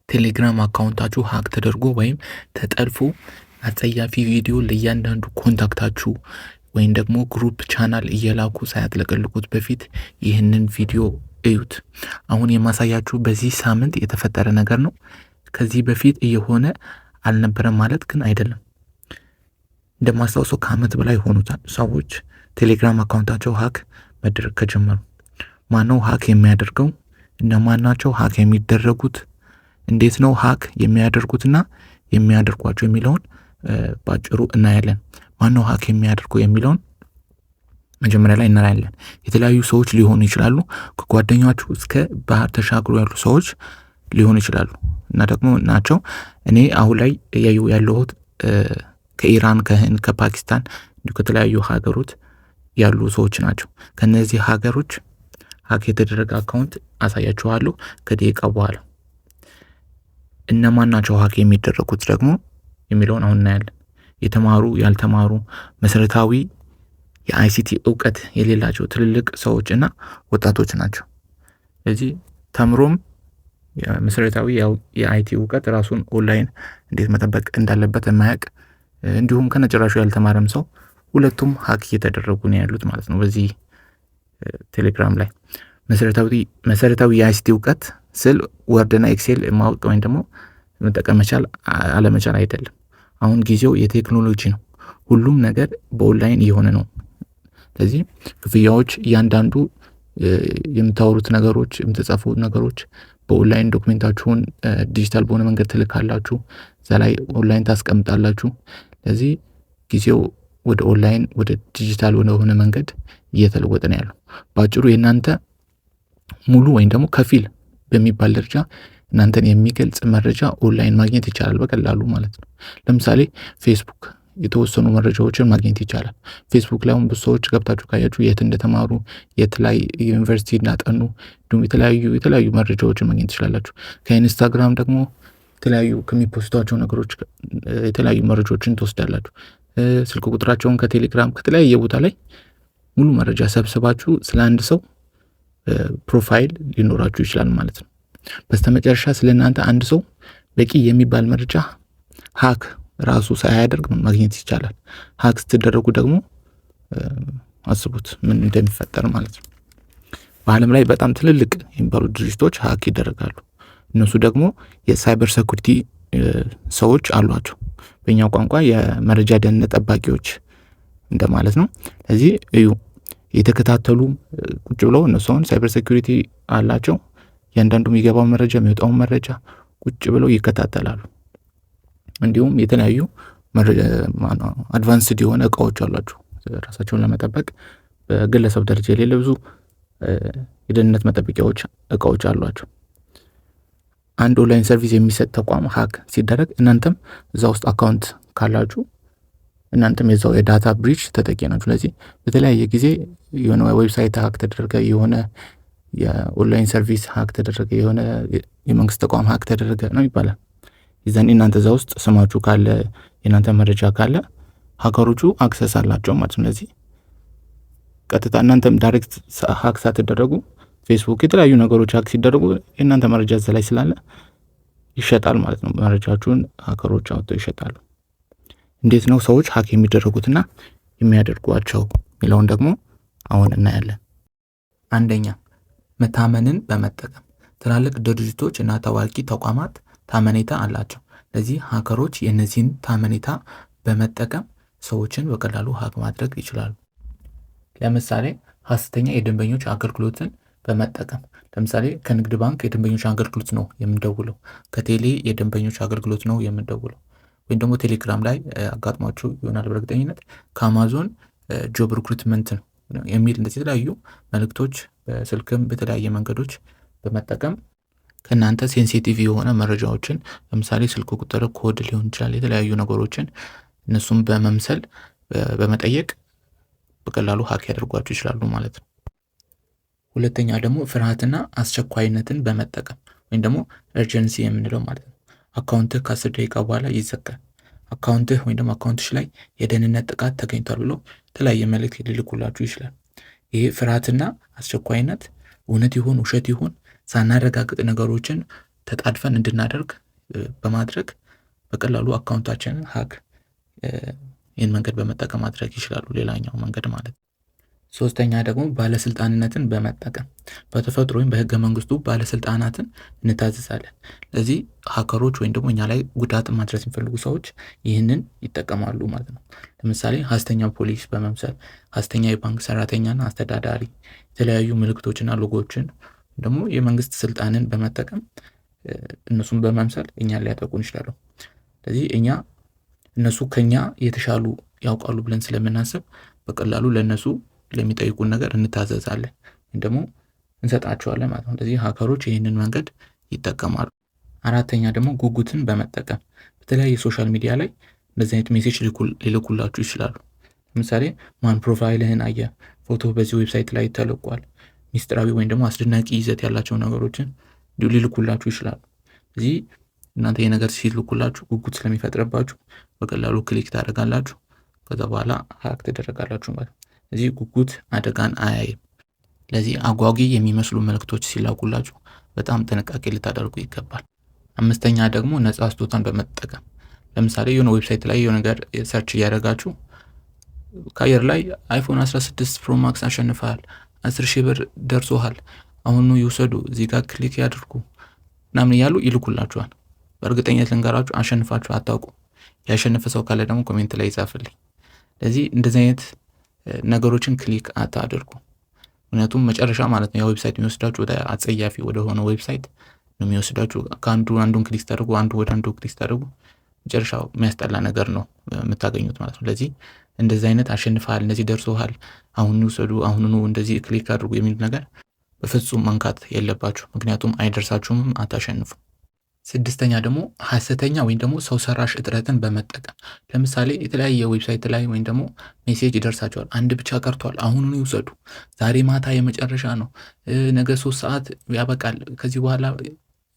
ቴሌግራም አካውንታችሁ ሀክ ተደርጎ ወይም ተጠልፎ አጸያፊ ቪዲዮ ለእያንዳንዱ ኮንታክታችሁ ወይም ደግሞ ግሩፕ ቻናል እየላኩ ሳያጥለቀልቁት በፊት ይህንን ቪዲዮ እዩት። አሁን የማሳያችሁ በዚህ ሳምንት የተፈጠረ ነገር ነው። ከዚህ በፊት እየሆነ አልነበረም ማለት ግን አይደለም። እንደማስታውሰው ከዓመት በላይ ሆኑታል ሰዎች ቴሌግራም አካውንታቸው ሀክ መደረግ ከጀመሩ። ማነው ሀክ የሚያደርገው? እነማን ናቸው ሀክ የሚደረጉት? እንዴት ነው ሀክ የሚያደርጉትና የሚያደርጓቸው የሚለውን ባጭሩ እናያለን። ማነው ሀክ የሚያደርገው የሚለውን መጀመሪያ ላይ እናያለን። የተለያዩ ሰዎች ሊሆኑ ይችላሉ። ከጓደኛችሁ እስከ ባህር ተሻግሮ ያሉ ሰዎች ሊሆኑ ይችላሉ እና ደግሞ ናቸው። እኔ አሁን ላይ ያለሁት ከኢራን፣ ከህንድ፣ ከፓኪስታን እንዲሁ ከተለያዩ ሀገሮች ያሉ ሰዎች ናቸው። ከነዚህ ሀገሮች ሀክ የተደረገ አካውንት አሳያችኋለሁ ከደቂቃ በኋላ። እነማን ናቸው ሀክ የሚደረጉት ደግሞ የሚለውን አሁን እናያለን። የተማሩ፣ ያልተማሩ፣ መሰረታዊ የአይሲቲ እውቀት የሌላቸው ትልልቅ ሰዎች እና ወጣቶች ናቸው። ስለዚህ ተምሮም መሰረታዊ የአይቲ እውቀት ራሱን ኦንላይን እንዴት መጠበቅ እንዳለበት የማያውቅ እንዲሁም ከነጭራሹ ያልተማረም ሰው ሁለቱም ሀክ እየተደረጉ ነው ያሉት ማለት ነው። በዚህ ቴሌግራም ላይ መሰረታዊ የአይሲቲ እውቀት ስል ወርድና ኤክሴል ማወቅ ወይም ደግሞ መጠቀም መቻል አለመቻል አይደለም። አሁን ጊዜው የቴክኖሎጂ ነው። ሁሉም ነገር በኦንላይን እየሆነ ነው። ስለዚህ ክፍያዎች፣ እያንዳንዱ የምታወሩት ነገሮች፣ የምትጻፉት ነገሮች በኦንላይን ዶክሜንታችሁን ዲጂታል በሆነ መንገድ ትልካላችሁ፣ እዛ ላይ ኦንላይን ታስቀምጣላችሁ። ስለዚህ ጊዜው ወደ ኦንላይን ወደ ዲጂታል ወደሆነ መንገድ እየተለወጠ ነው ያለው። በአጭሩ የእናንተ ሙሉ ወይም ደግሞ ከፊል በሚባል ደረጃ እናንተን የሚገልጽ መረጃ ኦንላይን ማግኘት ይቻላል በቀላሉ ማለት ነው። ለምሳሌ ፌስቡክ የተወሰኑ መረጃዎችን ማግኘት ይቻላል። ፌስቡክ ላይ አሁን ብዙ ሰዎች ገብታችሁ ካያችሁ የት እንደተማሩ፣ የት ላይ ዩኒቨርሲቲ እንዳጠኑ እንዲሁም የተለያዩ መረጃዎችን ማግኘት ትችላላችሁ። ከኢንስታግራም ደግሞ የተለያዩ ከሚፖስቷቸው ነገሮች የተለያዩ መረጃዎችን ትወስዳላችሁ። ስልክ ቁጥራቸውን ከቴሌግራም ከተለያየ ቦታ ላይ ሙሉ መረጃ ሰብስባችሁ ስለ አንድ ሰው ፕሮፋይል ሊኖራችሁ ይችላል ማለት ነው። በስተመጨረሻ ስለ እናንተ አንድ ሰው በቂ የሚባል መረጃ ሀክ ራሱ ሳያደርግ ማግኘት ይቻላል። ሀክ ስትደረጉ ደግሞ አስቡት ምን እንደሚፈጠር ማለት ነው። በዓለም ላይ በጣም ትልልቅ የሚባሉ ድርጅቶች ሀክ ይደረጋሉ። እነሱ ደግሞ የሳይበር ሴኩሪቲ ሰዎች አሏቸው። በእኛው ቋንቋ የመረጃ ደህንነት ጠባቂዎች እንደማለት ነው። ስለዚህ እዩ የተከታተሉ ቁጭ ብለው እነሱን ሳይበር ሴኩሪቲ አላቸው። እያንዳንዱ የሚገባው መረጃ የሚወጣውን መረጃ ቁጭ ብለው ይከታተላሉ። እንዲሁም የተለያዩ አድቫንስድ የሆነ እቃዎች አሏቸው። ራሳቸውን ለመጠበቅ በግለሰብ ደረጃ የሌለ ብዙ የደህንነት መጠበቂያዎች እቃዎች አሏቸው። አንድ ኦንላይን ሰርቪስ የሚሰጥ ተቋም ሀክ ሲደረግ እናንተም እዛ ውስጥ አካውንት ካላችሁ እናንተም የዛው የዳታ ብሪች ተጠቂ ናችሁ። ስለዚህ በተለያየ ጊዜ የሆነ ዌብሳይት ሀክ ተደረገ፣ የሆነ የኦንላይን ሰርቪስ ሀክ ተደረገ፣ የሆነ የመንግስት ተቋም ሀክ ተደረገ ነው ይባላል። ይዘን እናንተ እዛ ውስጥ ስማችሁ ካለ የእናንተ መረጃ ካለ ሀከሮቹ አክሰስ አላቸው ማለት ነው። ስለዚህ ቀጥታ እናንተም ዳይሬክት ሀክ ሳትደረጉ ፌስቡክ የተለያዩ ነገሮች ሀክ ሲደረጉ የእናንተ መረጃ እዛ ላይ ስላለ ይሸጣል ማለት ነው። መረጃችሁን ሀከሮች አውጥተው ይሸጣሉ። እንዴት ነው ሰዎች ሀክ የሚደረጉትና የሚያደርጓቸው የሚለውን ደግሞ አሁን እናያለን። አንደኛ መታመንን በመጠቀም ትላልቅ ድርጅቶች እና ታዋቂ ተቋማት ታመኔታ አላቸው። ለዚህ ሀከሮች የነዚህን ታመኔታ በመጠቀም ሰዎችን በቀላሉ ሀክ ማድረግ ይችላሉ። ለምሳሌ ሐሰተኛ የደንበኞች አገልግሎትን በመጠቀም ለምሳሌ ከንግድ ባንክ የደንበኞች አገልግሎት ነው የምንደውለው፣ ከቴሌ የደንበኞች አገልግሎት ነው የምንደውለው፣ ወይም ደግሞ ቴሌግራም ላይ አጋጥሟችሁ ይሆናል በእርግጠኝነት ከአማዞን ጆብ ሪክሩትመንት ነው የሚል እንደዚህ የተለያዩ መልእክቶች በስልክም በተለያየ መንገዶች በመጠቀም ከእናንተ ሴንሲቲቭ የሆነ መረጃዎችን ለምሳሌ ስልክ ቁጥር፣ ኮድ ሊሆን ይችላል የተለያዩ ነገሮችን እነሱም በመምሰል በመጠየቅ በቀላሉ ሀክ ያደርጓችሁ ይችላሉ ማለት ነው። ሁለተኛ ደግሞ ፍርሃትና አስቸኳይነትን በመጠቀም ወይም ደግሞ ኤርጀንሲ የምንለው ማለት ነው። አካውንትህ ከ10 ደቂቃ በኋላ ይዘጋል፣ አካውንትህ ወይም ደግሞ አካውንትሽ ላይ የደህንነት ጥቃት ተገኝቷል ብሎ የተለያየ መልእክት ሊልኩላችሁ ይችላል። ይሄ ፍርሃትና አስቸኳይነት እውነት ይሁን ውሸት ይሁን ሳናረጋግጥ ነገሮችን ተጣድፈን እንድናደርግ በማድረግ በቀላሉ አካውንታችንን ሀክ ይህን መንገድ በመጠቀም ማድረግ ይችላሉ። ሌላኛው መንገድ ማለት ነው። ሶስተኛ ደግሞ ባለስልጣንነትን በመጠቀም በተፈጥሮ ወይም በህገ መንግስቱ ባለስልጣናትን እንታዘዛለን። ለዚህ ሀከሮች ወይም ደግሞ እኛ ላይ ጉዳት ማድረስ የሚፈልጉ ሰዎች ይህንን ይጠቀማሉ ማለት ነው። ለምሳሌ ሀሰተኛ ፖሊስ በመምሰል ሀሰተኛ የባንክ ሰራተኛና አስተዳዳሪ የተለያዩ ምልክቶችና ሎጎዎችን ደግሞ የመንግስት ስልጣንን በመጠቀም እነሱን በመምሰል እኛን ሊያጠቁን ይችላሉ። ስለዚህ እኛ እነሱ ከኛ የተሻሉ ያውቃሉ ብለን ስለምናስብ በቀላሉ ለእነሱ ለሚጠይቁን ነገር እንታዘዛለን ወይም ደግሞ እንሰጣቸዋለን ማለት ነው። ስለዚህ ሀከሮች ይህንን መንገድ ይጠቀማሉ። አራተኛ ደግሞ ጉጉትን በመጠቀም በተለያየ ሶሻል ሚዲያ ላይ እንደዚህ አይነት ሜሴጅ ሊልኩላችሁ ይችላሉ። ለምሳሌ ማን ፕሮፋይልህን አየ፣ ፎቶ በዚህ ዌብሳይት ላይ ተለቋል፣ ሚስጥራዊ ወይም ደግሞ አስደናቂ ይዘት ያላቸው ነገሮችን ሊልኩላችሁ ይችላሉ። እዚህ እናንተ ይህ ነገር ሲልኩላችሁ ጉጉት ስለሚፈጥርባችሁ በቀላሉ ክሊክ ታደርጋላችሁ። ከዛ በኋላ ሀክ ትደረጋላችሁ ማለት ነው። እዚህ ጉጉት አደጋን አያይም። ለዚህ አጓጊ የሚመስሉ መልእክቶች ሲላኩላችሁ በጣም ጥንቃቄ ልታደርጉ ይገባል። አምስተኛ ደግሞ ነጻ ስጦታን በመጠቀም ለምሳሌ የሆነ ዌብሳይት ላይ የሆነ ነገር ሰርች እያደረጋችሁ ከአየር ላይ አይፎን 16 ፕሮ ማክስ አሸንፈሃል፣ 10,000 ብር ደርሶሃል፣ አሁኑ ይውሰዱ፣ እዚህ ጋር ክሊክ ያድርጉ ምናምን እያሉ ይልኩላችኋል። በእርግጠኝነት ልንገራችሁ አሸንፋችሁ አታውቁ። ያሸነፈ ሰው ካለ ደግሞ ኮሜንት ላይ ይጻፍልኝ። ለዚህ እንደዚህ አይነት ነገሮችን ክሊክ አታድርጉ። ምክንያቱም መጨረሻ ማለት ነው ዌብሳይት የሚወስዳችሁ ወደ አጸያፊ ወደ ሆነ ዌብሳይት ነው የሚወስዳችሁ። አንዱን ክሊክ ታደርጉ አንዱ ክሊክ ታደርጉ መጨረሻው የሚያስጠላ ነገር ነው የምታገኙት ማለት ነው። ለዚህ እንደዚህ አይነት አሸንፈሃል፣ እነዚህ ደርሶሃል፣ አሁን ይውሰዱ፣ አሁኑኑ እንደዚህ ክሊክ አድርጉ የሚል ነገር በፍጹም መንካት የለባችሁ። ምክንያቱም አይደርሳችሁም፣ አታሸንፉ። ስድስተኛ ደግሞ ሀሰተኛ ወይም ደግሞ ሰው ሰራሽ እጥረትን በመጠቀም ለምሳሌ የተለያየ ዌብሳይት ላይ ወይም ደግሞ ሜሴጅ ይደርሳቸዋል። አንድ ብቻ ቀርቷል፣ አሁኑኑ ይውሰዱ፣ ዛሬ ማታ የመጨረሻ ነው፣ ነገ 3 ሰዓት ያበቃል፣ ከዚህ በኋላ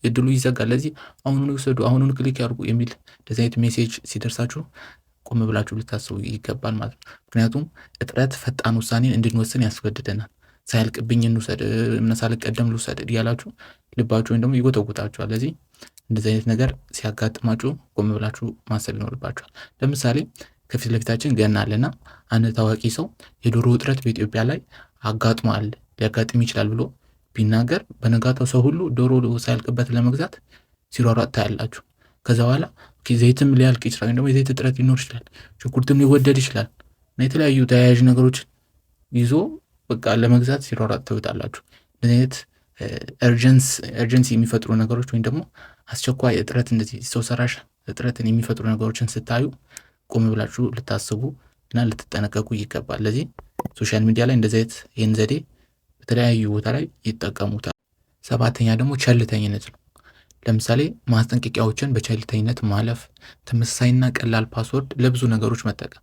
እድሉ ይዘጋል፣ ለዚህ አሁኑኑ ይውሰዱ፣ አሁኑኑ ክሊክ ያድርጉ የሚል እንደዚህ አይነት ሜሴጅ ሲደርሳችሁ ቆም ብላችሁ ልታስቡ ይገባል ማለት ነው። ምክንያቱም እጥረት ፈጣን ውሳኔን እንድንወስን ያስገድደናል። ሳያልቅብኝ እንውሰድ፣ ሳልቀደም ልውሰድ እያላችሁ ልባችሁ ወይም ደግሞ ይጎተጉታችኋል። ለዚህ እንደዚህ አይነት ነገር ሲያጋጥማችሁ ቆም ብላችሁ ማሰብ ይኖርባችኋል። ለምሳሌ ከፊት ለፊታችን ገና አለና አንድ ታዋቂ ሰው የዶሮ እጥረት በኢትዮጵያ ላይ አጋጥሟል፣ ሊያጋጥም ይችላል ብሎ ቢናገር በነጋታው ሰው ሁሉ ዶሮ ሳያልቅበት ለመግዛት ሲሯሯጥ ታያላችሁ። ከዛ በኋላ ዘይትም ሊያልቅ ይችላል፣ ወይም ደግሞ የዘይት እጥረት ሊኖር ይችላል፣ ሽንኩርትም ሊወደድ ይችላል እና የተለያዩ ተያያዥ ነገሮች ይዞ በቃ ለመግዛት ሲሯሯጥ ትውጣላችሁ። እንደዚህ አይነት ኤርጀንሲ የሚፈጥሩ ነገሮች ወይም ደግሞ አስቸኳይ እጥረት እንደዚህ ሰው ሰራሽ እጥረትን የሚፈጥሩ ነገሮችን ስታዩ ቆም ብላችሁ ልታስቡ እና ልትጠነቀቁ ይገባል። ለዚህ ሶሻል ሚዲያ ላይ እንደዚህ አይነት ይህን ዘዴ በተለያዩ ቦታ ላይ ይጠቀሙታል። ሰባተኛ ደግሞ ቸልተኝነት ነው። ለምሳሌ ማስጠንቀቂያዎችን በቸልተኝነት ማለፍ፣ ተመሳሳይና ቀላል ፓስወርድ ለብዙ ነገሮች መጠቀም፣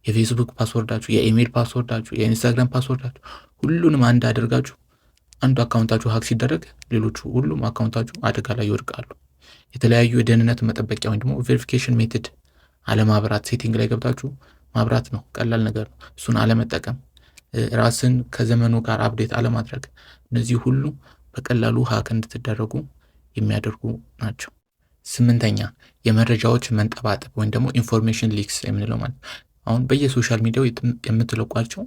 የፌስቡክ ፓስወርዳችሁ፣ የኢሜይል ፓስወርዳችሁ፣ የኢንስታግራም ፓስወርዳችሁ ሁሉንም አንድ አድርጋችሁ አንዱ አካውንታችሁ ሀክ ሲደረግ ሌሎቹ ሁሉም አካውንታችሁ አደጋ ላይ ይወድቃሉ። የተለያዩ የደህንነት መጠበቂያ ወይም ደግሞ ቬሪፊኬሽን ሜትድ አለማብራት፣ ሴቲንግ ላይ ገብታችሁ ማብራት ነው፣ ቀላል ነገር ነው። እሱን አለመጠቀም፣ ራስን ከዘመኑ ጋር አፕዴት አለማድረግ፣ እነዚህ ሁሉ በቀላሉ ሀክ እንድትደረጉ የሚያደርጉ ናቸው። ስምንተኛ የመረጃዎች መንጠባጠብ ወይም ደግሞ ኢንፎርሜሽን ሊክስ የምንለው ማለት አሁን በየሶሻል ሚዲያው የምትለቋቸው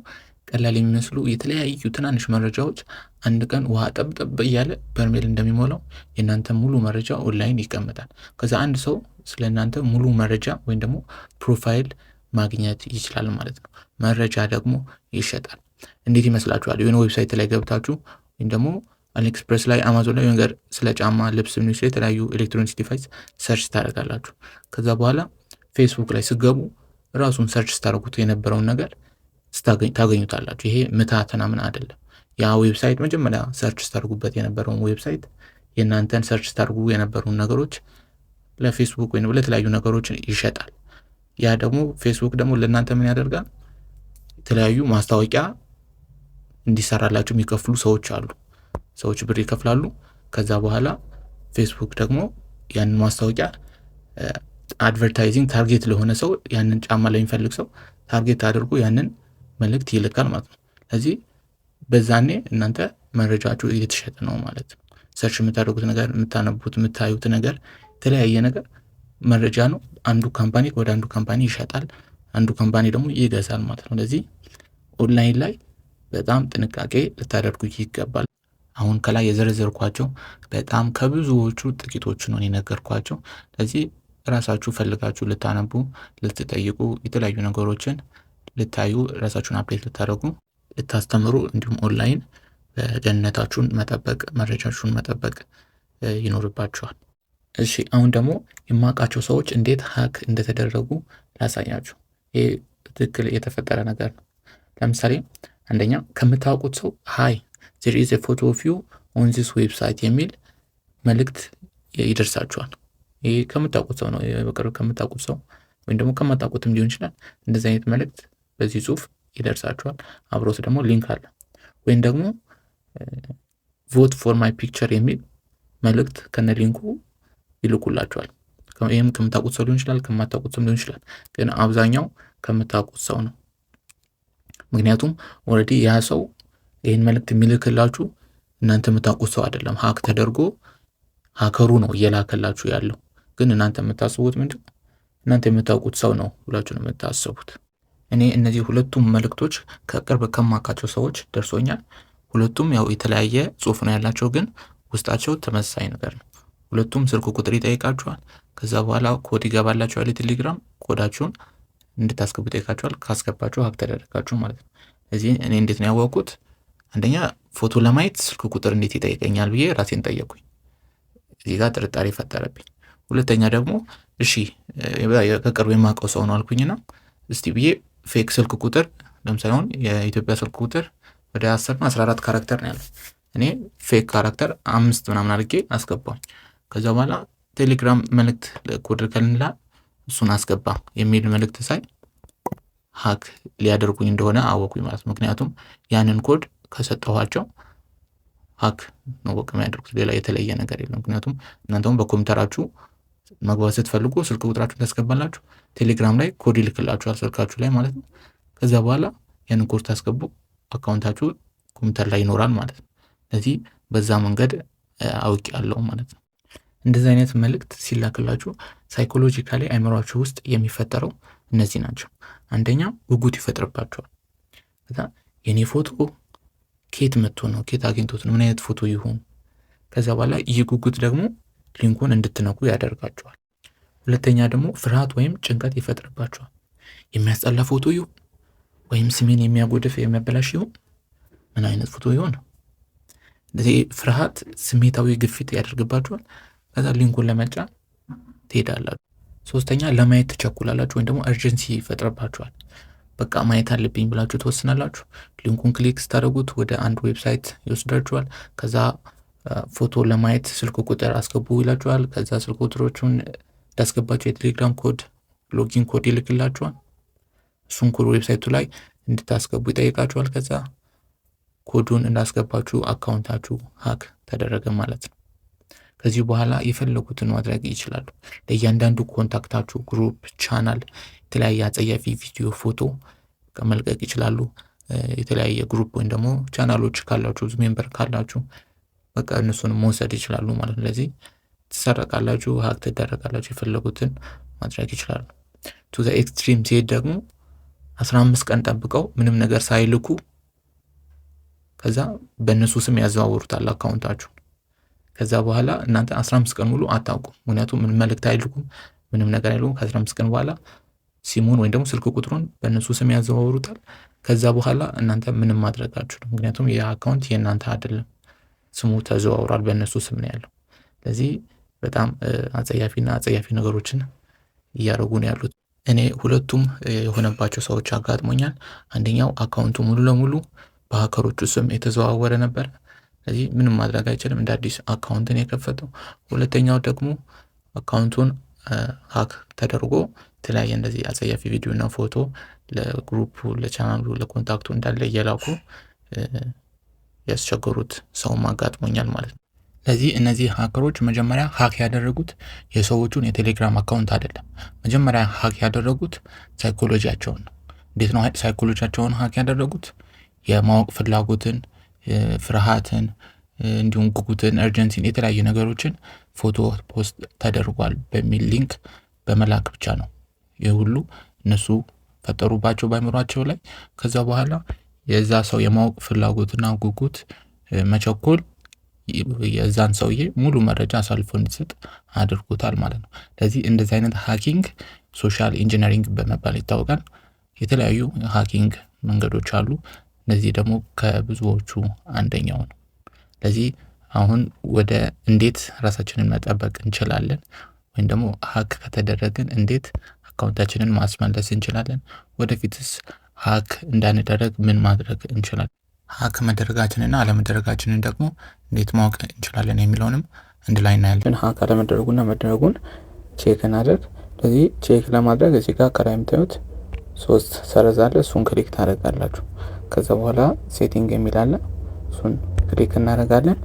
ቀላል የሚመስሉ የተለያዩ ትናንሽ መረጃዎች አንድ ቀን ውሃ ጠብጠብ እያለ በርሜል እንደሚሞላው የእናንተ ሙሉ መረጃ ኦንላይን ይቀመጣል። ከዛ አንድ ሰው ስለ እናንተ ሙሉ መረጃ ወይም ደግሞ ፕሮፋይል ማግኘት ይችላል ማለት ነው። መረጃ ደግሞ ይሸጣል። እንዴት ይመስላችኋል? የሆነ ዌብሳይት ላይ ገብታችሁ ወይም ደግሞ አሊኤክስፕረስ ላይ፣ አማዞን ላይ ነገር ስለ ጫማ፣ ልብስ፣ ሚኒስትሪ የተለያዩ ኤሌክትሮኒክስ ዲቫይስ ሰርች ታደርጋላችሁ። ከዛ በኋላ ፌስቡክ ላይ ስገቡ ራሱን ሰርች ስታደርጉት የነበረውን ነገር ታገኙታላችሁ። ይሄ ምታተና ምን አይደለም። ያ ዌብሳይት መጀመሪያ ሰርች ስታደርጉበት የነበረውን ዌብሳይት የእናንተን ሰርች ስታደርጉ የነበሩን ነገሮች ለፌስቡክ ወይም ለተለያዩ ነገሮች ይሸጣል። ያ ደግሞ ፌስቡክ ደግሞ ለእናንተ ምን ያደርጋል? የተለያዩ ማስታወቂያ እንዲሰራላችሁ የሚከፍሉ ሰዎች አሉ። ሰዎች ብር ይከፍላሉ። ከዛ በኋላ ፌስቡክ ደግሞ ያንን ማስታወቂያ አድቨርታይዚንግ ታርጌት ለሆነ ሰው ያንን ጫማ ለሚፈልግ ሰው ታርጌት አድርጎ ያንን መልእክት ይልካል ማለት ነው። ስለዚህ በዛኔ እናንተ መረጃችሁ እየተሸጠ ነው ማለት ነው። ሰርች የምታደርጉት ነገር፣ የምታነቡት፣ የምታዩት ነገር የተለያየ ነገር መረጃ ነው። አንዱ ካምፓኒ ወደ አንዱ ካምፓኒ ይሸጣል፣ አንዱ ካምፓኒ ደግሞ ይገዛል ማለት ነው። ስለዚህ ኦንላይን ላይ በጣም ጥንቃቄ ልታደርጉ ይገባል። አሁን ከላይ የዘረዘርኳቸው በጣም ከብዙዎቹ ጥቂቶቹ ነው የነገርኳቸው። ስለዚህ ራሳችሁ ፈልጋችሁ ልታነቡ፣ ልትጠይቁ፣ የተለያዩ ነገሮችን ልታዩ፣ ራሳችሁን አፕዴት ልታደርጉ፣ ልታስተምሩ እንዲሁም ኦንላይን ደህንነታችሁን መጠበቅ፣ መረጃችሁን መጠበቅ ይኖርባችኋል። እሺ አሁን ደግሞ የማውቃቸው ሰዎች እንዴት ሀክ እንደተደረጉ ላሳያችሁ። ይህ ትክክል የተፈጠረ ነገር ነው። ለምሳሌ አንደኛ ከምታውቁት ሰው ሃይ there is a photo of you on this website የሚል መልእክት ይደርሳችኋል። ይህ ከምታውቁት ሰው ነው፣ በቅርብ ከምታውቁት ሰው ወይም ደግሞ ከማታውቁትም ሊሆን ይችላል። እንደዚህ አይነት መልእክት በዚህ ጽሁፍ ይደርሳችኋል። አብሮት ደግሞ ሊንክ አለ። ወይም ደግሞ vote for my picture የሚል መልእክት ከነ ሊንኩ ይልኩላችኋል። ይህም ከምታውቁት ሰው ሊሆን ይችላል፣ ከማታውቁት ሰው ሊሆን ይችላል። ግን አብዛኛው ከምታውቁት ሰው ነው። ምክንያቱም ኦልሬዲ ያ ሰው ይህን መልእክት የሚልክላችሁ እናንተ የምታውቁት ሰው አይደለም። ሀክ ተደርጎ ሀከሩ ነው እየላከላችሁ ያለው። ግን እናንተ የምታስቡት ምንድን ነው? እናንተ የምታውቁት ሰው ነው ብላችሁ ነው የምታስቡት። እኔ እነዚህ ሁለቱም መልእክቶች ከቅርብ ከማውቃቸው ሰዎች ደርሶኛል። ሁለቱም ያው የተለያየ ጽሁፍ ነው ያላቸው፣ ግን ውስጣቸው ተመሳሳይ ነገር ነው። ሁለቱም ስልክ ቁጥር ይጠይቃችኋል። ከዛ በኋላ ኮድ ይገባላችኋል። የቴሌግራም ኮዳችሁን እንድታስገቡ ይጠይቃችኋል። ካስገባችሁ ሀክ ተደረጋችሁ ማለት ነው። እዚህ እኔ እንዴት ነው ያወቅኩት? አንደኛ ፎቶ ለማየት ስልክ ቁጥር እንዴት ይጠይቀኛል ብዬ ራሴን ጠየቁኝ። እዚህ ጋር ጥርጣሬ ፈጠረብኝ። ሁለተኛ ደግሞ እሺ ከቅርብ የማውቀው ሰው ነው አልኩኝና እስቲ ብዬ ፌክ ስልክ ቁጥር ለምሳሌ አሁን የኢትዮጵያ ስልክ ቁጥር ወደ 10 እና 14 ካራክተር ነው ያለው። እኔ ፌክ ካራክተር 5 ምናምን አድርጌ አስገባኝ። ከዛ በኋላ ቴሌግራም መልእክት ኮድ ከልንላ እሱን አስገባ የሚል መልእክት ሳይ ሀክ ሊያደርጉኝ እንደሆነ አወቁኝ ማለት ነው። ምክንያቱም ያንን ኮድ ከሰጠኋቸው ሀክ ነው በቃ የሚያደርጉት፣ ሌላ የተለየ ነገር የለም። ምክንያቱም እናንተም በኮምፒውተራችሁ መግባት ስትፈልጉ ስልክ ቁጥራችሁን ታስገባላችሁ፣ ቴሌግራም ላይ ኮድ ይልክላችኋል ስልካችሁ ላይ ማለት ነው። ከዛ በኋላ ያንን ኮድ ታስገቡ፣ አካውንታችሁ ኮምፒውተር ላይ ይኖራል ማለት ነው። ስለዚህ በዛ መንገድ አውቅ ያለው ማለት ነው። እንደዚህ አይነት መልእክት ሲላክላችሁ ሳይኮሎጂካሊ አይምሯችሁ ውስጥ የሚፈጠረው እነዚህ ናቸው። አንደኛ ጉጉት ይፈጥርባቸዋል። ከዛ የኔ ፎቶ ኬት መጥቶ ነው፣ ኬት አግኝቶት ነው፣ ምን አይነት ፎቶ ይሆን? ከዛ በኋላ ይህ ጉጉት ደግሞ ሊንኩን እንድትነኩ ያደርጋቸዋል። ሁለተኛ ደግሞ ፍርሃት ወይም ጭንቀት ይፈጥርባቸዋል። የሚያስጠላ ፎቶ ይሁን ወይም ስሜን የሚያጎድፍ የሚያበላሽ ይሁን፣ ምን አይነት ፎቶ ይሆን? እንደዚህ ፍርሃት ስሜታዊ ግፊት ያደርግባቸዋል። ከዛ ሊንኩን ለመጫን ትሄዳላችሁ። ሶስተኛ ለማየት ትቸኩላላችሁ ወይም ደግሞ እርጀንሲ ይፈጥርባችኋል። በቃ ማየት አለብኝ ብላችሁ ትወስናላችሁ። ሊንኩን ክሊክ ስታደርጉት ወደ አንድ ዌብሳይት ይወስዳችኋል። ከዛ ፎቶ ለማየት ስልክ ቁጥር አስገቡ ይላችኋል። ከዛ ስልክ ቁጥሮቹን እንዳስገባችሁ የቴሌግራም ኮድ ሎጊን ኮድ ይልክላችኋል። እሱን ኮድ ዌብሳይቱ ላይ እንድታስገቡ ይጠይቃችኋል። ከዛ ኮዱን እንዳስገባችሁ አካውንታችሁ ሀክ ተደረገ ማለት ነው። ከዚህ በኋላ የፈለጉትን ማድረግ ይችላሉ። ለእያንዳንዱ ኮንታክታችሁ፣ ግሩፕ፣ ቻናል የተለያየ አጸያፊ ቪዲዮ፣ ፎቶ መልቀቅ ይችላሉ። የተለያየ ግሩፕ ወይም ደግሞ ቻናሎች ካላችሁ፣ ሜምበር ካላችሁ በቃ እነሱን መውሰድ ይችላሉ ማለት ነው። ለዚህ ትሰረቃላችሁ፣ ሀክ ትደረጋላችሁ። የፈለጉትን ማድረግ ይችላሉ። ቱ ዘ ኤክስትሪም ሲሄድ ደግሞ 15 ቀን ጠብቀው ምንም ነገር ሳይልኩ ከዛ በእነሱ ስም ያዘዋውሩታል አካውንታችሁ። ከዛ በኋላ እናንተ 15 ቀን ሙሉ አታውቁም። ምክንያቱም ምንም መልእክት አይልኩም፣ ምንም ነገር አይልኩም። ከ15 ቀን በኋላ ሲሙን ወይም ደግሞ ስልክ ቁጥሩን በእነሱ ስም ያዘዋውሩታል። ከዛ በኋላ እናንተ ምንም ማድረጋችሁ ነው። ምክንያቱም ይህ አካውንት የእናንተ አይደለም፣ ስሙ ተዘዋውሯል፣ በእነሱ ስም ነው ያለው። ስለዚህ በጣም አጸያፊና አጸያፊ ነገሮችን እያደረጉ ነው ያሉት። እኔ ሁለቱም የሆነባቸው ሰዎች አጋጥሞኛል። አንደኛው አካውንቱ ሙሉ ለሙሉ በሀከሮቹ ስም የተዘዋወረ ነበር። ስለዚህ ምንም ማድረግ አይችልም፣ እንደ አዲስ አካውንትን የከፈተው። ሁለተኛው ደግሞ አካውንቱን ሀክ ተደርጎ የተለያየ እንደዚህ አጸያፊ ቪዲዮና ፎቶ ለግሩፑ፣ ለቻናሉ፣ ለኮንታክቱ እንዳለ እየላኩ ያስቸገሩት ሰውም አጋጥሞኛል ማለት ነው። ስለዚህ እነዚህ ሀከሮች መጀመሪያ ሀክ ያደረጉት የሰዎቹን የቴሌግራም አካውንት አይደለም። መጀመሪያ ሀክ ያደረጉት ሳይኮሎጂያቸውን ነው። እንዴት ነው ሳይኮሎጂያቸውን ሀክ ያደረጉት? የማወቅ ፍላጎትን፣ ፍርሃትን፣ እንዲሁም ጉጉትን፣ እርጀንሲን የተለያዩ ነገሮችን ፎቶ ፖስት ተደርጓል በሚል ሊንክ በመላክ ብቻ ነው ይህ ሁሉ እነሱ ፈጠሩባቸው ባይምሯቸው ላይ። ከዛ በኋላ የዛ ሰው የማወቅ ፍላጎትና ጉጉት መቸኮል የዛን ሰውዬ ሙሉ መረጃ አሳልፎ እንዲሰጥ አድርጎታል ማለት ነው። ስለዚህ እንደዚህ አይነት ሃኪንግ ሶሻል ኢንጂነሪንግ በመባል ይታወቃል። የተለያዩ ሃኪንግ መንገዶች አሉ። እነዚህ ደግሞ ከብዙዎቹ አንደኛው ነው። ስለዚህ አሁን ወደ እንዴት ራሳችንን መጠበቅ እንችላለን ወይም ደግሞ ሀክ ከተደረግን እንዴት አካውንታችንን ማስመለስ እንችላለን፣ ወደፊትስ ሀክ እንዳንደረግ ምን ማድረግ እንችላለን፣ ሀክ መደረጋችንና አለመደረጋችንን ደግሞ እንዴት ማወቅ እንችላለን የሚለውንም አንድ ላይ እናያለን። ሀክ አለመደረጉና መደረጉን ቼክ እናደርግ። ስለዚህ ቼክ ለማድረግ እዚህ ጋር ከላይ የምታዩት 3 ሰረዝ አለ። እሱን ክሊክ ታደርጋላችሁ። ከዛ በኋላ ሴቲንግ የሚል አለ። እሱን ክሊክ እናደርጋለን።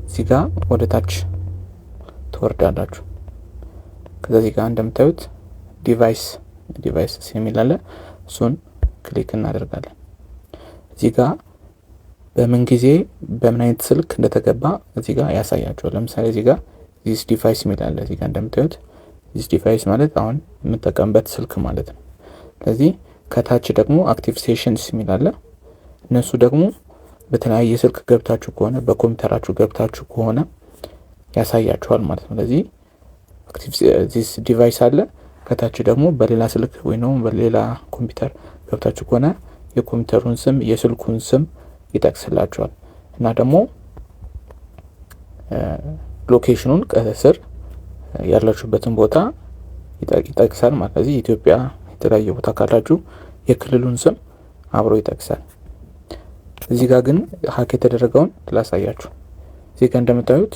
እዚህ ጋር ወደ ታች ትወርዳላችሁ። ከዛ እዚህ ጋር እንደምታዩት ዲቫይስ የሚል አለ። እሱን ክሊክ እናደርጋለን። እዚህ ጋር በምን ጊዜ በምን አይነት ስልክ እንደተገባ እዚህ ጋር ያሳያችኋል። ለምሳሌ እዚህ ጋር ዚስ ዲቫይስ የሚል አለ። እዚህ ጋር እንደምታዩት ዚስ ዲቫይስ ማለት አሁን የምጠቀምበት ስልክ ማለት ነው። ስለዚህ ከታች ደግሞ አክቲቭ ሴሽንስ የሚል አለ። እነሱ ደግሞ በተለያየ ስልክ ገብታችሁ ከሆነ በኮምፒውተራችሁ ገብታችሁ ከሆነ ያሳያችኋል ማለት ነው። ስለዚህ አክቲቭ ዚስ ዲቫይስ አለ። ከታች ደግሞ በሌላ ስልክ ወይም ደግሞ በሌላ ኮምፒውተር ገብታችሁ ከሆነ የኮምፒውተሩን ስም የስልኩን ስም ይጠቅስላችኋል እና ደግሞ ሎኬሽኑን ከስር ያላችሁበትን ቦታ ይጠቅሳል ማለት ነው። ኢትዮጵያ የተለያየ ቦታ ካላችሁ የክልሉን ስም አብሮ ይጠቅሳል። እዚህ ጋር ግን ሀክ የተደረገውን ላሳያችሁ። እዚህ ጋር እንደምታዩት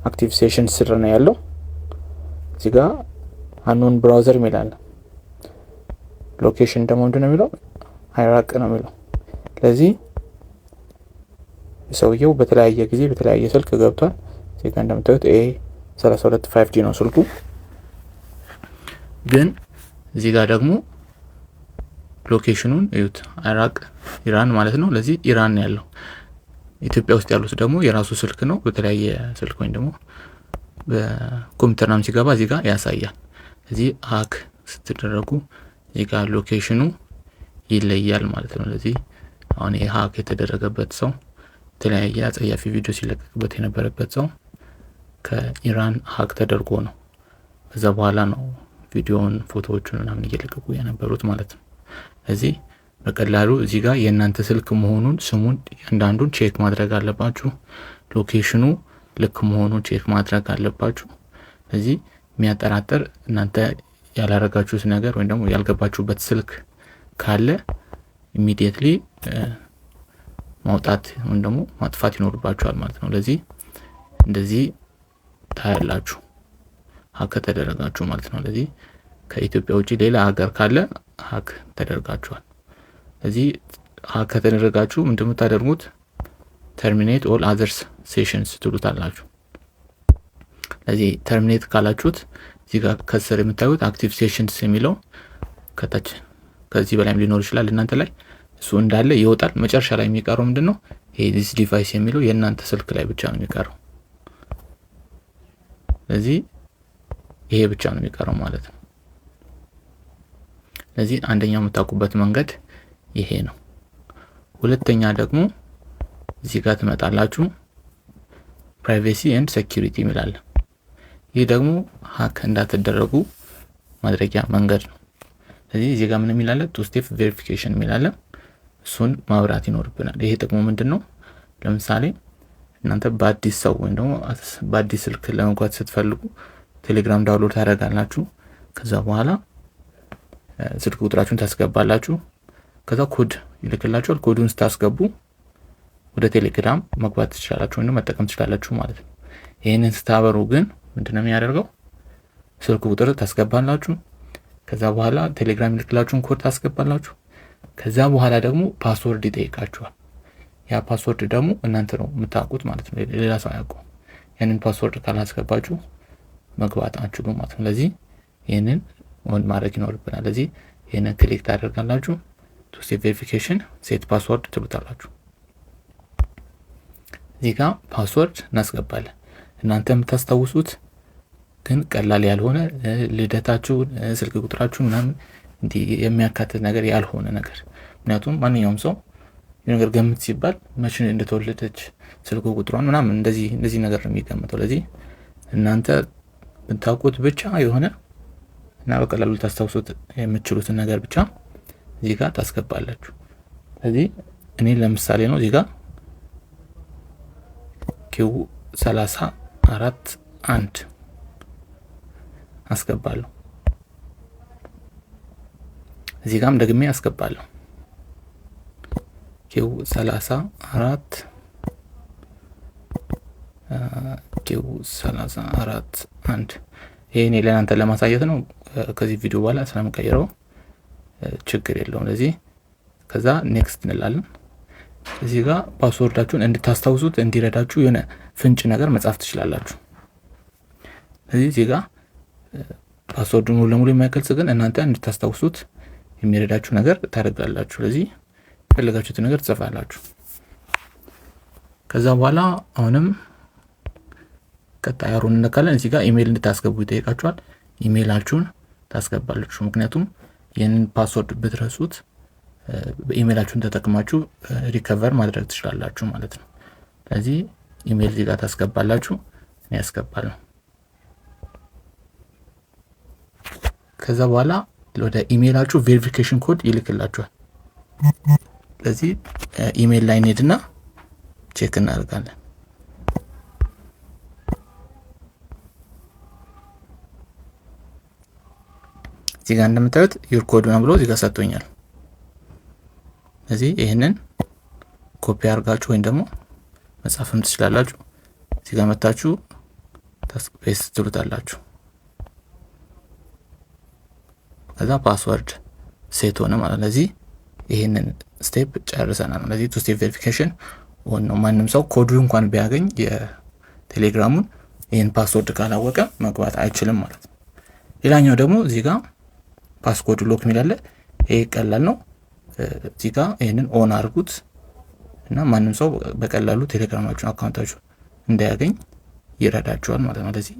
አክቲቭ ሴሽን ስር ነው ያለው። እዚህ ጋር አንኖን ብራውዘር ይላል። ሎኬሽን ደግሞ ምንድነው የሚለው ኢራቅ ነው የሚለው። ስለዚህ ሰውየው በተለያየ ጊዜ በተለያየ ስልክ ገብቷል። እዚህ ጋር እንደምታዩት A32 5G ነው ስልኩ። ግን እዚህ ጋር ደግሞ ሎኬሽኑን እዩት፣ ኢራቅ ኢራን ማለት ነው። ለዚህ ኢራን ያለው ኢትዮጵያ ውስጥ ያሉት ደግሞ የራሱ ስልክ ነው። በተለያየ ስልክ ወይም ደግሞ በኮምፒውተር ናም ሲገባ እዚህ ጋር ያሳያል። እዚህ ሀክ ስትደረጉ እዚህ ጋር ሎኬሽኑ ይለያል ማለት ነው። ለዚህ አሁን ይሄ ሀክ የተደረገበት ሰው የተለያየ አጸያፊ ቪዲዮ ሲለቀቅበት የነበረበት ሰው ከኢራን ሀክ ተደርጎ ነው። ከዛ በኋላ ነው ቪዲዮውን ፎቶዎቹን ምናምን እየለቀቁ የነበሩት ማለት ነው። እዚህ በቀላሉ እዚህ ጋር የእናንተ ስልክ መሆኑን ስሙን አንዳንዱን ቼክ ማድረግ አለባችሁ። ሎኬሽኑ ልክ መሆኑን ቼክ ማድረግ አለባችሁ። እዚህ የሚያጠራጥር እናንተ ያላረጋችሁት ነገር ወይም ደግሞ ያልገባችሁበት ስልክ ካለ ኢሚዲየትሊ ማውጣት ወይም ደግሞ ማጥፋት ይኖርባችኋል ማለት ነው። ለዚህ እንደዚህ ታያላችሁ ሀክ ተደረጋችሁ ማለት ነው። ለዚህ ከኢትዮጵያ ውጪ ሌላ ሀገር ካለ ሀክ ተደርጋችኋል። ለዚህ ሀክ ተደረጋችሁ እንደምታደርጉት ተርሚኔት ኦል አዘርስ ሴሽንስ ትሉታላችሁ። ለዚህ ተርሚኔት ካላችሁት እዚህ ጋር ከስር የምታዩት አክቲቭ ሴሽንስ የሚለው ከታች ከዚህ በላይም ሊኖር ይችላል እናንተ ላይ እሱ እንዳለ ይወጣል። መጨረሻ ላይ የሚቀረው ምንድነው ይሄ ዲስ ዲቫይስ የሚለው የእናንተ ስልክ ላይ ብቻ ነው የሚቀረው። ለዚህ ይሄ ብቻ ነው የሚቀረው ማለት ነው። ለዚህ አንደኛው የምታውቁበት መንገድ ይሄ ነው። ሁለተኛ ደግሞ እዚህ ጋር ትመጣላችሁ ፕራይቬሲ ኤንድ ሴኩሪቲ ይላል። ይሄ ደግሞ ሀክ እንዳትደረጉ ማድረጊያ መንገድ ነው። ስለዚህ እዚህ ጋር ምን ይላል ቱ ስቴፕ ቬሪፊኬሽን ይላል። እሱን ማብራት ይኖርብናል። ይሄ ጥቅሙ ምንድነው? ለምሳሌ እናንተ በአዲስ ሰው ወይም ደግሞ በአዲስ ስልክ ለመግባት ስትፈልጉ ቴሌግራም ዳውንሎድ ታደርጋላችሁ። ከዛ በኋላ ስልክ ቁጥራችሁን ታስገባላችሁ። ከዛ ኮድ ይልክላችኋል። ኮዱን ስታስገቡ ወደ ቴሌግራም መግባት ትችላላችሁ ወይም መጠቀም ትችላላችሁ ማለት ነው። ይሄንን ስታበሩ ግን ምንድነው የሚያደርገው? ስልክ ቁጥር ታስገባላችሁ። ከዛ በኋላ ቴሌግራም ይልክላችሁን ኮድ ታስገባላችሁ። ከዛ በኋላ ደግሞ ፓስወርድ ይጠይቃችኋል። ያ ፓስወርድ ደግሞ እናንተ ነው የምታውቁት ማለት ነው፣ ሌላ ሰው አያውቀውም። ያንን ፓስወርድ ካላስገባችሁ መግባት አትችሉም ማለት ነው። ለዚህ ይሄንን ኦን ማድረግ ይኖርብናል። ለዚህ ይሄንን ክሊክ ታደርጋላችሁ። ቱ ስቴፕ ቬሪፊኬሽን ሴት ፓስወርድ ትሉታላችሁ። እዚህ ጋር ፓስወርድ እናስገባለን። እናንተ የምታስታውሱት ግን ቀላል ያልሆነ ልደታችሁን፣ ስልክ ቁጥራችሁን ምናምን እንዲህ የሚያካትት ነገር ያልሆነ ነገር። ምክንያቱም ማንኛውም ሰው ነገር ገምት ሲባል መቼ እንደተወለደች ስልክ ቁጥሯን ምናምን እንደዚህ ነገር ነው የሚገምተው። ለዚህ እናንተ ብታውቁት ብቻ የሆነ እና በቀላሉ ታስታውሱት የምትችሉትን ነገር ብቻ እዚህ ጋር ታስገባላችሁ። ስለዚህ እኔ ለምሳሌ ነው እዚህ ጋር Q34 አስገባለሁ። እዚህ ጋርም ደግሜ አስገባለሁ Q34 Q34 ይሄ እኔ ለእናንተ ለማሳየት ነው። ከዚህ ቪዲዮ በኋላ ስለምቀይረው ችግር የለውም። ለዚህ ከዛ ኔክስት እንላለን። እዚህ ጋር ፓስወርዳችሁን እንድታስታውሱት እንዲረዳችሁ የሆነ ፍንጭ ነገር መጻፍ ትችላላችሁ። እዚህ ጋር ፓስወርዱን ሙሉ ለሙሉ የማይገልጽ ግን እናንተ እንድታስታውሱት የሚረዳችሁ ነገር ታደርጋላችሁ። ለዚህ ፈለጋችሁት ነገር ትጽፋላችሁ። ከዛ በኋላ አሁንም ቀጣይ አሩን እንነካለን። እዚህ ጋር ኢሜል እንድታስገቡ ይጠይቃችኋል። ኢሜላችሁን ታስገባላችሁ። ምክንያቱም ይህንን ፓስወርድ ብትረሱት በኢሜላችሁን ተጠቅማችሁ ሪከቨር ማድረግ ትችላላችሁ ማለት ነው። ስለዚህ ኢሜል እዚህ ጋር ታስገባላችሁ። እኔ ያስገባለሁ። ከዛ በኋላ ወደ ኢሜላችሁ ቬሪፊኬሽን ኮድ ይልክላችኋል። ስለዚህ ኢሜል ላይ እንሄድና ቼክ እናደርጋለን። እዚህ ጋር እንደምታዩት ዩር ኮድ ነው ብሎ እዚህ ጋር ሰጥቶኛል። ስለዚህ ይሄንን ኮፒ አድርጋችሁ ወይም ደግሞ መጻፍም ትችላላችሁ። እዚህ ጋር መታችሁ ፔስት ትሉታላችሁ። ከዛ ፓስወርድ ሴት ሆነ ማለት ነው። ስለዚህ ይሄንን ስቴፕ ጨርሰናል። ስለዚህ ቱ ስቴፕ ቬሪፊኬሽን ነው። ማንም ሰው ኮዱ እንኳን ቢያገኝ የቴሌግራሙን ይሄን ፓስወርድ ካላወቀ መግባት አይችልም ማለት ነው። ሌላኛው ደግሞ እዚህ ጋር ፓስኮድ ሎክ የሚላለ ይሄ ቀላል ነው። እዚህ ጋር ይሄንን ኦን አድርጉት እና ማንም ሰው በቀላሉ ቴሌግራማችሁን አካውንታችሁ እንዳያገኝ ይረዳችኋል ማለት ነው። ስለዚህ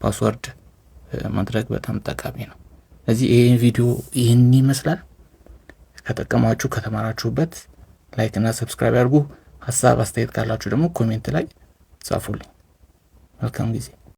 ፓስወርድ ማድረግ በጣም ጠቃሚ ነው። ስለዚህ ይሄን ቪዲዮ ይሄን ይመስላል። ከተጠቀማችሁ ከተማራችሁበት ላይክ እና ሰብስክራይብ አድርጉ። ሐሳብ አስተያየት ካላችሁ ደግሞ ኮሜንት ላይ ጻፉልኝ። መልካም ጊዜ